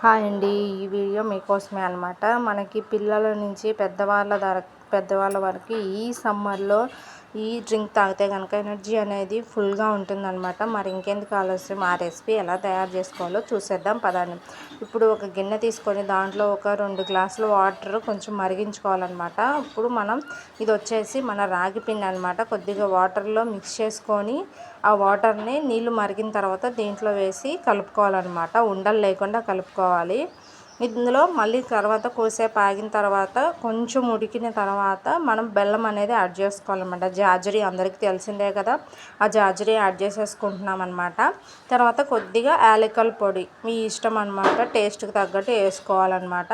Hi అండి. ఈ video మీకోసమే అనమాట. మనకి పిల్లల నుంచి పెద్దవాళ్ళ వరకు ఈ సమ్మర్లో ఈ డ్రింక్ తాగితే కనుక ఎనర్జీ అనేది ఫుల్గా ఉంటుందన్నమాట. మరి ఇంకెందుకు ఆలస్యం, ఆ రెసిపీ ఎలా తయారు చేసుకోవాలో చూసేద్దాం పదండి. ఇప్పుడు ఒక గిన్నె తీసుకొని దాంట్లో ఒక 2 గ్లాసుల వాటర్ కొంచెం మరిగించుకోవాలన్నమాట. ఇప్పుడు ఇది వచ్చేసి మన రాగి పిండి అనమాట. కొద్దిగా వాటర్లో మిక్స్ చేసుకొని ఆ వాటర్ని నీళ్ళు మరిగిన తర్వాత దీంట్లో వేసి కలుపుకోవాలన్నమాట. ఉండలు లేకుండా కలుపుకోవాలి. ఇందులో మళ్ళీ తర్వాత కొద్దిసేపు ఆగిన తర్వాత కొంచెం ఉడికిన తర్వాత మనం బెల్లం అనేది యాడ్ చేసుకోవాలన్నమాట. జాజరీ అందరికీ తెలిసిందే కదా, ఆ జాజరీ యాడ్ చేసేసుకుంటున్నాం అనమాట. తర్వాత కొద్దిగా యాలకుల పొడి మీ ఇష్టం అనమాట, టేస్ట్కి తగ్గట్టు వేసుకోవాలన్నమాట.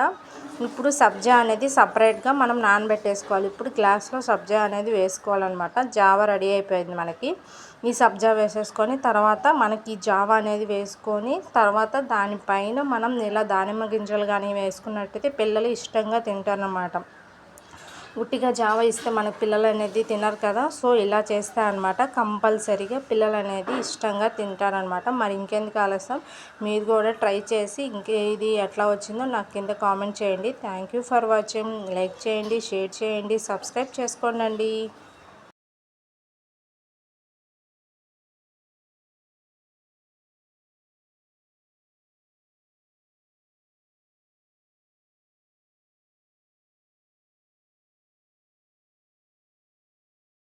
ఇప్పుడు సబ్జా అనేది సపరేట్గా మనం నానబెట్టేసుకోవాలి. ఇప్పుడు గ్లాస్లో సబ్జా అనేది వేసుకోవాలన్నమాట. జావా రెడీ అయిపోయింది మనకి. ఈ సబ్జా వేసేసుకొని తర్వాత మనకి జావా అనేది వేసుకొని తర్వాత దానిపైన మనం ఇలా దానిమ్మ గింజలు కానీ వేసుకున్నట్టయితే పిల్లలు ఇష్టంగా తింటారన్నమాట. ఉట్టిగా జావా ఇస్తే మనకు పిల్లలు అనేది తినరు కదా, సో ఇలా చేస్తే అనమాట కంపల్సరీగా పిల్లలు అనేది ఇష్టంగా తింటారనమాట. మరి ఇంకెందుకు ఆలస్యం, మీరు కూడా ట్రై చేసి ఇది ఎట్లా వచ్చిందో నాకు కింద కామెంట్ చేయండి. Thank you for watching. Like చేయండి, షేర్ చేయండి, సబ్స్క్రైబ్ చేసుకోండి.